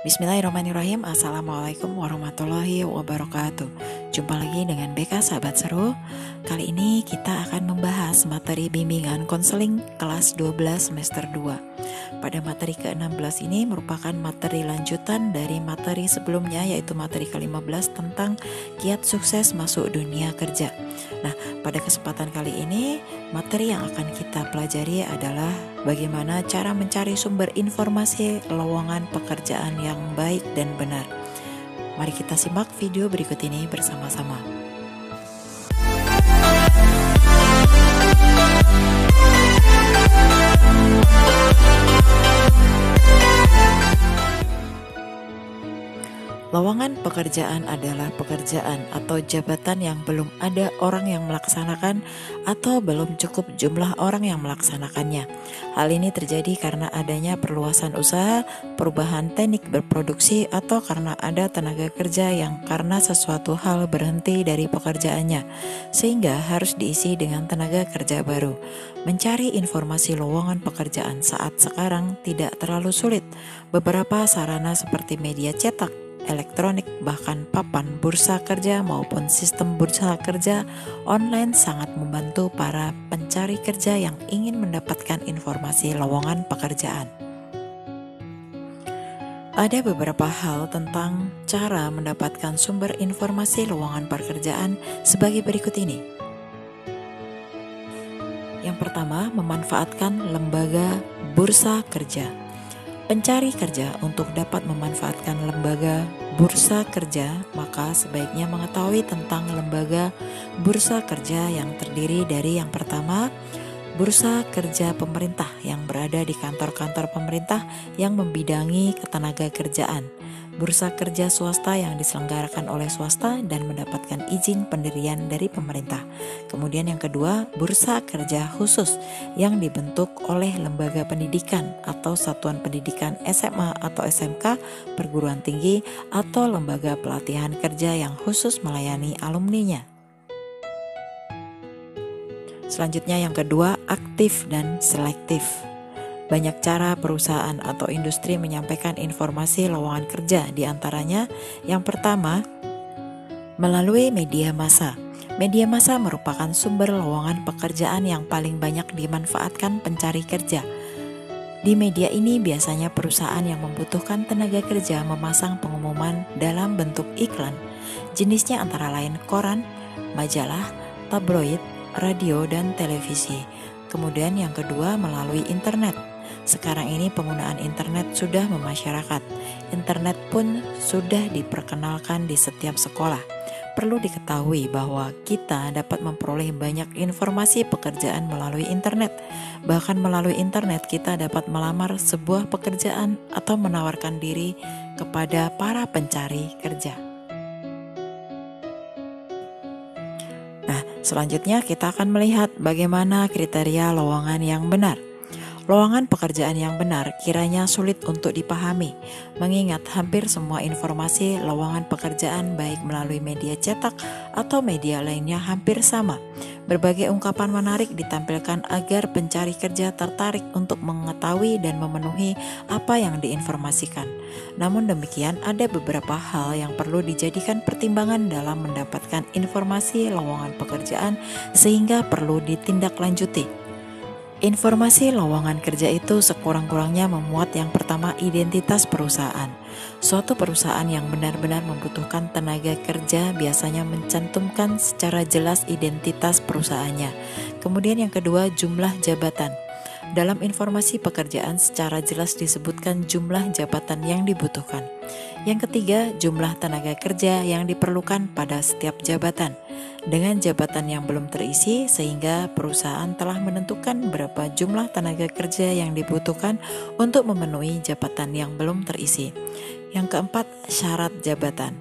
Bismillahirrahmanirrahim. Assalamualaikum warahmatullahi wabarakatuh. Jumpa lagi dengan BK Sahabat Seru. Kali ini kita akan membahas materi bimbingan konseling kelas 12 semester 2. Pada materi ke-16 ini merupakan materi lanjutan dari materi sebelumnya, yaitu materi ke-15 tentang kiat sukses masuk dunia kerja. Nah, pada kesempatan kali ini materi yang akan kita pelajari adalah bagaimana cara mencari sumber informasi lowongan pekerjaan yang baik dan benar. Mari kita simak video berikut ini bersama-sama. Lowongan pekerjaan adalah pekerjaan atau jabatan yang belum ada orang yang melaksanakan atau belum cukup jumlah orang yang melaksanakannya. Hal ini terjadi karena adanya perluasan usaha, perubahan teknik berproduksi, atau karena ada tenaga kerja yang karena sesuatu hal berhenti dari pekerjaannya, sehingga harus diisi dengan tenaga kerja baru. Mencari informasi lowongan pekerjaan saat sekarang tidak terlalu sulit. Beberapa sarana seperti media cetak, elektronik, bahkan papan bursa kerja maupun sistem bursa kerja online sangat membantu para pencari kerja yang ingin mendapatkan informasi lowongan pekerjaan. Ada beberapa hal tentang cara mendapatkan sumber informasi lowongan pekerjaan sebagai berikut ini. Yang pertama, memanfaatkan lembaga bursa kerja. Pencari kerja untuk dapat memanfaatkan lembaga bursa kerja, maka sebaiknya mengetahui tentang lembaga bursa kerja yang terdiri dari yang pertama, bursa kerja pemerintah yang berada di kantor-kantor pemerintah yang membidangi ketenaga kerjaan, bursa kerja swasta yang diselenggarakan oleh swasta dan mendapatkan izin pendirian dari pemerintah. Kemudian yang kedua, bursa kerja khusus yang dibentuk oleh lembaga pendidikan atau satuan pendidikan SMA atau SMK, perguruan tinggi, atau lembaga pelatihan kerja yang khusus melayani alumninya. Selanjutnya yang kedua, aktif dan selektif. Banyak cara perusahaan atau industri menyampaikan informasi lowongan kerja, diantaranya yang pertama, melalui media massa. Media massa merupakan sumber lowongan pekerjaan yang paling banyak dimanfaatkan pencari kerja. Di media ini biasanya perusahaan yang membutuhkan tenaga kerja memasang pengumuman dalam bentuk iklan. Jenisnya antara lain koran, majalah, tabloid, radio, dan televisi. Kemudian yang kedua, melalui internet. Sekarang ini penggunaan internet sudah memasyarakat. Internet pun sudah diperkenalkan di setiap sekolah. Perlu diketahui bahwa kita dapat memperoleh banyak informasi pekerjaan melalui internet. Bahkan melalui internet kita dapat melamar sebuah pekerjaan atau menawarkan diri kepada para pencari kerja. Nah, selanjutnya kita akan melihat bagaimana kriteria lowongan yang benar. Lowongan pekerjaan yang benar kiranya sulit untuk dipahami, mengingat hampir semua informasi lowongan pekerjaan baik melalui media cetak atau media lainnya hampir sama. Berbagai ungkapan menarik ditampilkan agar pencari kerja tertarik untuk mengetahui dan memenuhi apa yang diinformasikan. Namun demikian, ada beberapa hal yang perlu dijadikan pertimbangan dalam mendapatkan informasi lowongan pekerjaan sehingga perlu ditindaklanjuti. Informasi lowongan kerja itu sekurang-kurangnya memuat yang pertama, identitas perusahaan. Suatu perusahaan yang benar-benar membutuhkan tenaga kerja biasanya mencantumkan secara jelas identitas perusahaannya. Kemudian yang kedua, jumlah jabatan. Dalam informasi pekerjaan secara jelas disebutkan jumlah jabatan yang dibutuhkan. Yang ketiga, jumlah tenaga kerja yang diperlukan pada setiap jabatan. Dengan jabatan yang belum terisi, sehingga perusahaan telah menentukan berapa jumlah tenaga kerja yang dibutuhkan untuk memenuhi jabatan yang belum terisi. Yang keempat, syarat jabatan.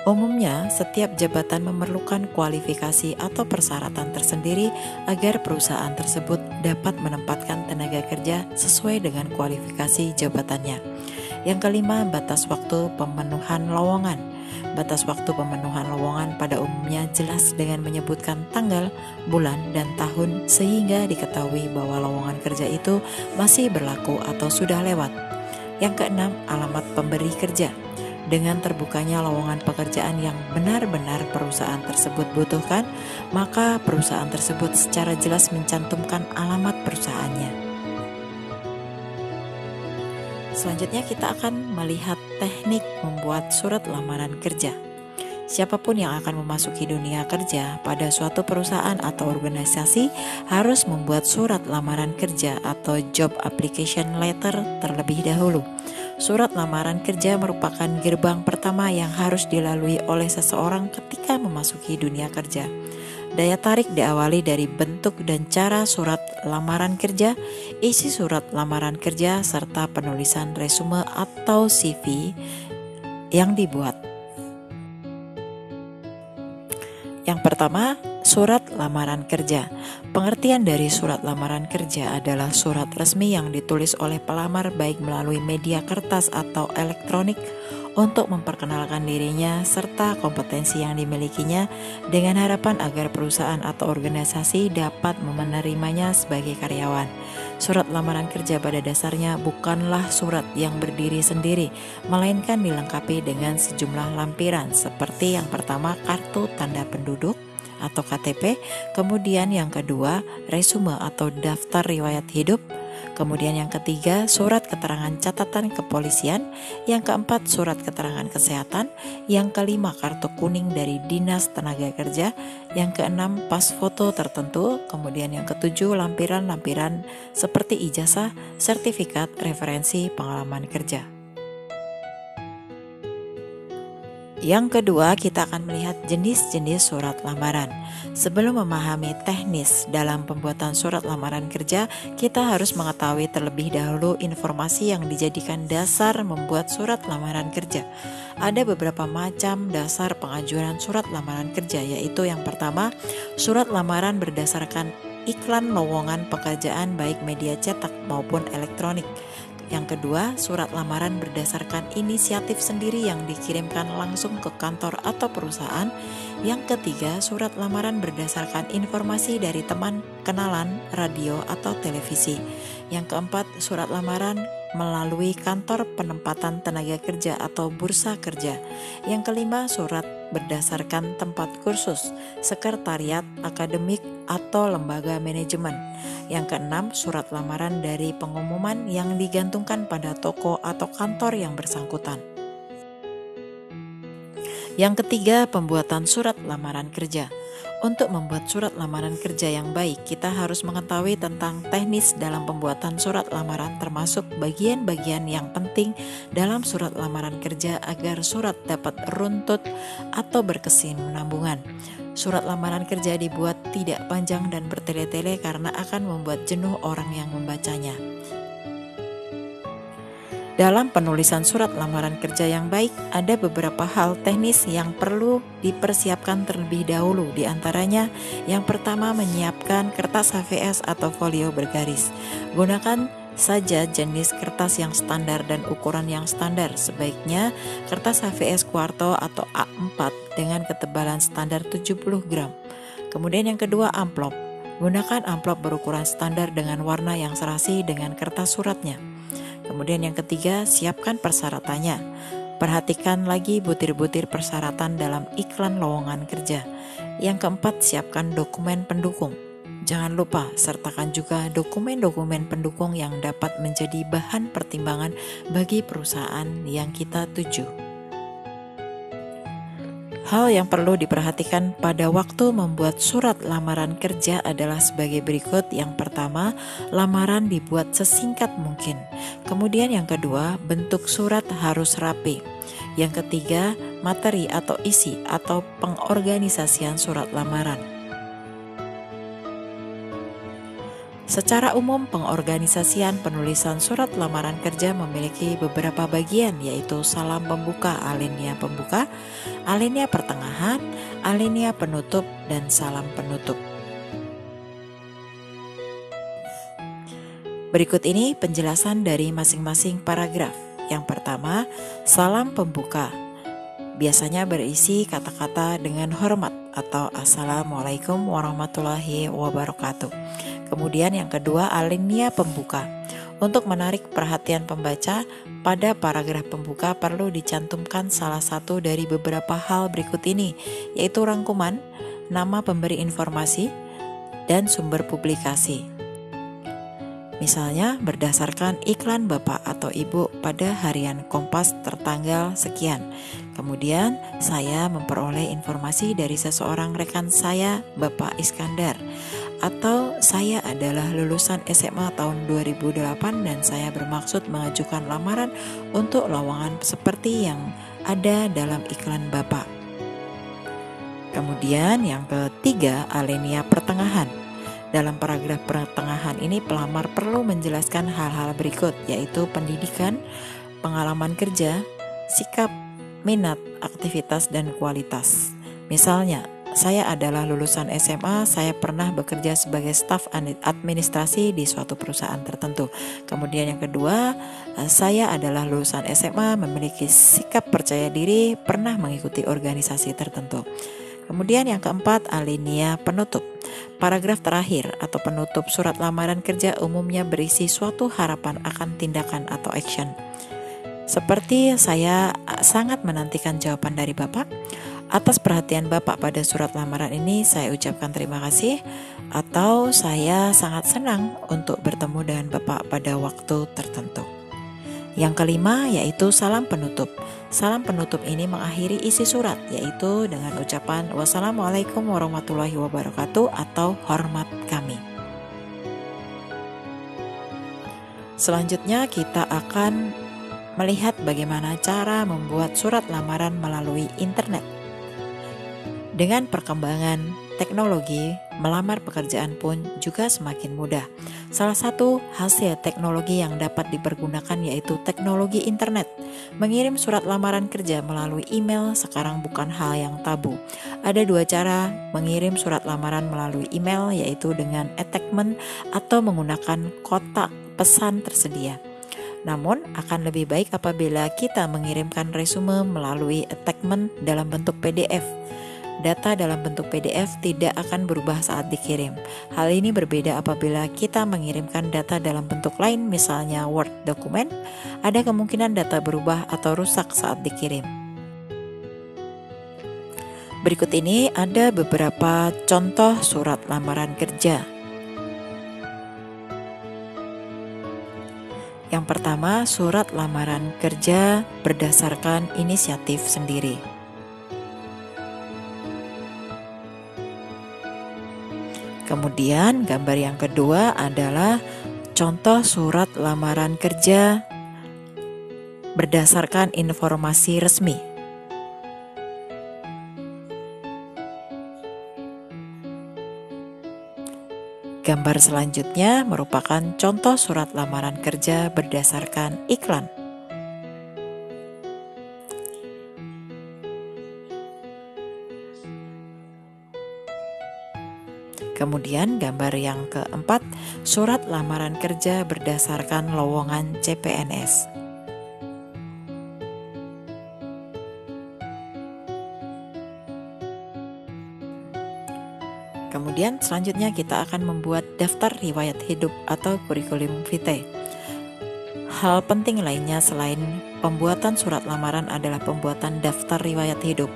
Umumnya, setiap jabatan memerlukan kualifikasi atau persyaratan tersendiri agar perusahaan tersebut dapat menempatkan tenaga kerja sesuai dengan kualifikasi jabatannya. Yang kelima, batas waktu pemenuhan lowongan. Batas waktu pemenuhan lowongan pada umumnya jelas dengan menyebutkan tanggal, bulan, dan tahun sehingga diketahui bahwa lowongan kerja itu masih berlaku atau sudah lewat. Yang keenam, alamat pemberi kerja. Dengan terbukanya lowongan pekerjaan yang benar-benar perusahaan tersebut butuhkan, maka perusahaan tersebut secara jelas mencantumkan alamat perusahaannya. Selanjutnya kita akan melihat teknik membuat surat lamaran kerja. Siapapun yang akan memasuki dunia kerja pada suatu perusahaan atau organisasi harus membuat surat lamaran kerja atau job application letter terlebih dahulu. Surat lamaran kerja merupakan gerbang pertama yang harus dilalui oleh seseorang ketika memasuki dunia kerja. Daya tarik diawali dari bentuk dan cara surat lamaran kerja, isi surat lamaran kerja, serta penulisan resume atau CV yang dibuat. Yang pertama, surat lamaran kerja. Pengertian dari surat lamaran kerja adalah surat resmi yang ditulis oleh pelamar baik melalui media kertas atau elektronik untuk memperkenalkan dirinya serta kompetensi yang dimilikinya dengan harapan agar perusahaan atau organisasi dapat menerimanya sebagai karyawan. Surat lamaran kerja pada dasarnya bukanlah surat yang berdiri sendiri, melainkan dilengkapi dengan sejumlah lampiran seperti yang pertama kartu tanda penduduk atau KTP, kemudian yang kedua resume atau daftar riwayat hidup, kemudian yang ketiga surat keterangan catatan kepolisian, yang keempat surat keterangan kesehatan, yang kelima kartu kuning dari Dinas Tenaga Kerja, yang keenam pas foto tertentu, kemudian yang ketujuh lampiran-lampiran seperti ijazah, sertifikat, referensi pengalaman kerja. Yang kedua, kita akan melihat jenis-jenis surat lamaran. Sebelum memahami teknis dalam pembuatan surat lamaran kerja, kita harus mengetahui terlebih dahulu informasi yang dijadikan dasar membuat surat lamaran kerja. Ada beberapa macam dasar pengajuan surat lamaran kerja, yaitu yang pertama, surat lamaran berdasarkan iklan lowongan pekerjaan baik media cetak maupun elektronik. Yang kedua, surat lamaran berdasarkan inisiatif sendiri yang dikirimkan langsung ke kantor atau perusahaan. Yang ketiga, surat lamaran berdasarkan informasi dari teman, kenalan, radio, atau televisi. Yang keempat, surat lamaran melalui kantor penempatan tenaga kerja atau bursa kerja. Yang kelima, surat berdasarkan tempat kursus, sekretariat, akademik, atau lembaga manajemen. Yang keenam, surat lamaran dari pengumuman yang digantungkan pada toko atau kantor yang bersangkutan. Yang ketiga, pembuatan surat lamaran kerja. Untuk membuat surat lamaran kerja yang baik, kita harus mengetahui tentang teknis dalam pembuatan surat lamaran, termasuk bagian-bagian yang penting dalam surat lamaran kerja agar surat dapat runtut atau berkesinambungan. Surat lamaran kerja dibuat tidak panjang dan bertele-tele karena akan membuat jenuh orang yang membacanya. Dalam penulisan surat lamaran kerja yang baik, ada beberapa hal teknis yang perlu dipersiapkan terlebih dahulu. Di antaranya, yang pertama, menyiapkan kertas HVS atau folio bergaris. Gunakan saja jenis kertas yang standar dan ukuran yang standar. Sebaiknya kertas HVS kuarto atau A4 dengan ketebalan standar 70 gram. Kemudian yang kedua, amplop. Gunakan amplop berukuran standar dengan warna yang serasi dengan kertas suratnya. Kemudian yang ketiga, siapkan persyaratannya. Perhatikan lagi butir-butir persyaratan dalam iklan lowongan kerja. Yang keempat, siapkan dokumen pendukung. Jangan lupa sertakan juga dokumen-dokumen pendukung yang dapat menjadi bahan pertimbangan bagi perusahaan yang kita tuju. Hal yang perlu diperhatikan pada waktu membuat surat lamaran kerja adalah sebagai berikut. Yang pertama, lamaran dibuat sesingkat mungkin. Kemudian yang kedua, bentuk surat harus rapi. Yang ketiga, materi atau isi atau pengorganisasian surat lamaran. Secara umum, pengorganisasian penulisan surat lamaran kerja memiliki beberapa bagian, yaitu salam pembuka, alinea pembuka, alinea pertengahan, alinea penutup, dan salam penutup. Berikut ini penjelasan dari masing-masing paragraf. Yang pertama, salam pembuka. Biasanya berisi kata-kata dengan hormat atau Assalamualaikum warahmatullahi wabarakatuh. Kemudian yang kedua, alinea pembuka. Untuk menarik perhatian pembaca, pada paragraf pembuka perlu dicantumkan salah satu dari beberapa hal berikut ini, yaitu rangkuman, nama pemberi informasi, dan sumber publikasi. Misalnya berdasarkan iklan Bapak atau Ibu pada harian Kompas tertanggal sekian. Kemudian saya memperoleh informasi dari seseorang rekan saya, Bapak Iskandar. Atau saya adalah lulusan SMA tahun 2008 dan saya bermaksud mengajukan lamaran untuk lowongan seperti yang ada dalam iklan Bapak. Kemudian yang ketiga, alinea pertengahan. Dalam paragraf pertengahan ini pelamar perlu menjelaskan hal-hal berikut, yaitu pendidikan, pengalaman kerja, sikap, minat, aktivitas, dan kualitas. Misalnya, saya adalah lulusan SMA, saya pernah bekerja sebagai staf administrasi di suatu perusahaan tertentu. Kemudian yang kedua, saya adalah lulusan SMA, memiliki sikap percaya diri, pernah mengikuti organisasi tertentu. Kemudian yang keempat, alinea penutup. Paragraf terakhir atau penutup surat lamaran kerja umumnya berisi suatu harapan akan tindakan atau action. Seperti saya sangat menantikan jawaban dari Bapak. Atas perhatian Bapak pada surat lamaran ini saya ucapkan terima kasih, atau saya sangat senang untuk bertemu dengan Bapak pada waktu tertentu. Yang kelima yaitu salam penutup. Salam penutup ini mengakhiri isi surat, yaitu dengan ucapan wassalamualaikum warahmatullahi wabarakatuh atau hormat kami. Selanjutnya kita akan melihat bagaimana cara membuat surat lamaran melalui internet. Dengan perkembangan teknologi, melamar pekerjaan pun juga semakin mudah. Salah satu hasil teknologi yang dapat dipergunakan yaitu teknologi internet. Mengirim surat lamaran kerja melalui email sekarang bukan hal yang tabu. Ada dua cara mengirim surat lamaran melalui email, yaitu dengan attachment atau menggunakan kotak pesan tersedia. Namun akan lebih baik apabila kita mengirimkan resume melalui attachment dalam bentuk PDF. Data dalam bentuk PDF tidak akan berubah saat dikirim. Hal ini berbeda apabila kita mengirimkan data dalam bentuk lain, misalnya Word dokumen. Ada kemungkinan data berubah atau rusak saat dikirim. Berikut ini ada beberapa contoh surat lamaran kerja. Yang pertama, surat lamaran kerja berdasarkan inisiatif sendiri. Kemudian gambar yang kedua adalah contoh surat lamaran kerja berdasarkan informasi resmi. Gambar selanjutnya merupakan contoh surat lamaran kerja berdasarkan iklan. Kemudian gambar yang keempat, surat lamaran kerja berdasarkan lowongan CPNS. Kemudian selanjutnya kita akan membuat daftar riwayat hidup atau kurikulum vitae. Hal penting lainnya selain pembuatan surat lamaran adalah pembuatan daftar riwayat hidup.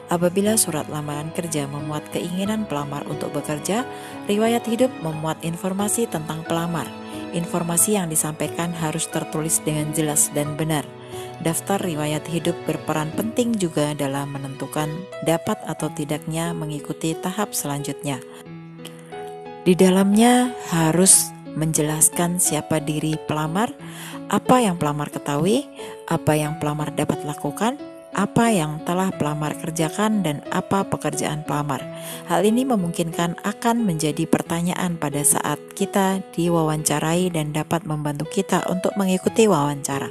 Apabila surat lamaran kerja memuat keinginan pelamar untuk bekerja, riwayat hidup memuat informasi tentang pelamar. Informasi yang disampaikan harus tertulis dengan jelas dan benar. Daftar riwayat hidup berperan penting juga dalam menentukan dapat atau tidaknya mengikuti tahap selanjutnya. Di dalamnya harus menjelaskan siapa diri pelamar, apa yang pelamar ketahui, apa yang pelamar dapat lakukan, apa yang telah pelamar kerjakan, dan apa pekerjaan pelamar. Hal ini memungkinkan akan menjadi pertanyaan pada saat kita diwawancarai dan dapat membantu kita untuk mengikuti wawancara.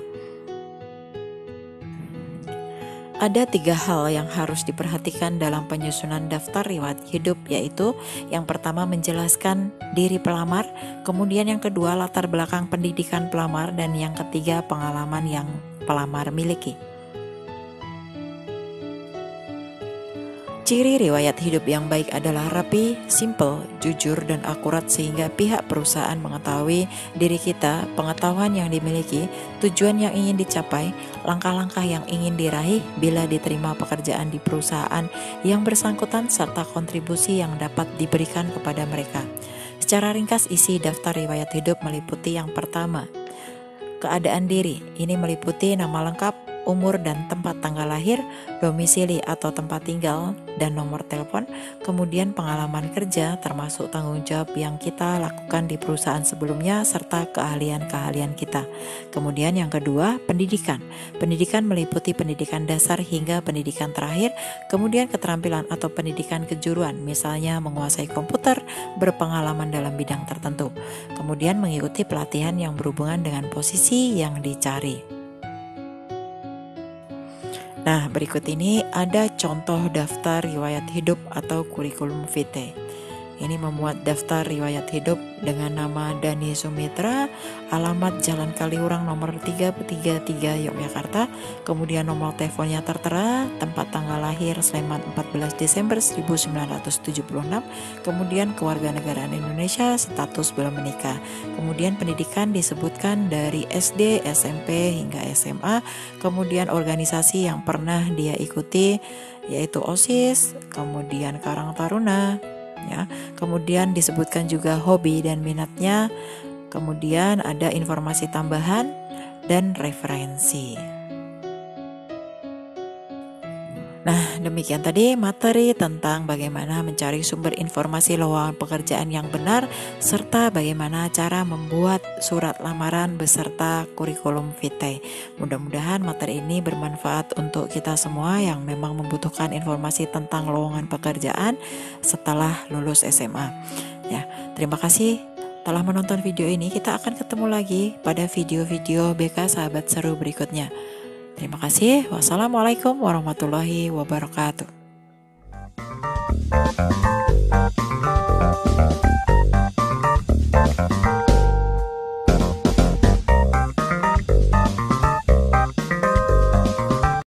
Ada 3 hal yang harus diperhatikan dalam penyusunan daftar riwayat hidup, yaitu yang pertama menjelaskan diri pelamar, kemudian yang kedua latar belakang pendidikan pelamar, dan yang ketiga pengalaman yang pelamar miliki. Ciri riwayat hidup yang baik adalah rapi, simple, jujur, dan akurat sehingga pihak perusahaan mengetahui diri kita, pengetahuan yang dimiliki, tujuan yang ingin dicapai, langkah-langkah yang ingin diraih bila diterima pekerjaan di perusahaan yang bersangkutan, serta kontribusi yang dapat diberikan kepada mereka. Secara ringkas, isi daftar riwayat hidup meliputi yang pertama, keadaan diri. Ini meliputi nama lengkap, umur dan tempat tanggal lahir, domisili atau tempat tinggal, dan nomor telepon. Kemudian pengalaman kerja termasuk tanggung jawab yang kita lakukan di perusahaan sebelumnya serta keahlian-keahlian kita. Kemudian yang kedua, pendidikan. Pendidikan meliputi pendidikan dasar hingga pendidikan terakhir, kemudian keterampilan atau pendidikan kejuruan, misalnya menguasai komputer, berpengalaman dalam bidang tertentu. Kemudian mengikuti pelatihan yang berhubungan dengan posisi yang dicari. Nah, berikut ini ada contoh daftar riwayat hidup atau kurikulum vitae. Ini memuat daftar riwayat hidup dengan nama Dani Sumitra, alamat Jalan Kaliurang nomor 333 Yogyakarta, kemudian nomor teleponnya tertera, tempat tanggal lahir Sleman 14 Desember 1976, kemudian kewarganegaraan Indonesia, status belum menikah. Kemudian pendidikan disebutkan dari SD, SMP hingga SMA, kemudian organisasi yang pernah dia ikuti yaitu OSIS, kemudian Karang Taruna, ya. Kemudian disebutkan juga hobi dan minatnya, kemudian ada informasi tambahan dan referensi. Nah, demikian tadi materi tentang bagaimana mencari sumber informasi lowongan pekerjaan yang benar serta bagaimana cara membuat surat lamaran beserta kurikulum vitae. Mudah-mudahan materi ini bermanfaat untuk kita semua yang memang membutuhkan informasi tentang lowongan pekerjaan setelah lulus SMA. Ya, terima kasih telah menonton video ini. Kita akan ketemu lagi pada video-video BK Sahabat Seru berikutnya. Terima kasih. Wassalamualaikum warahmatullahi wabarakatuh.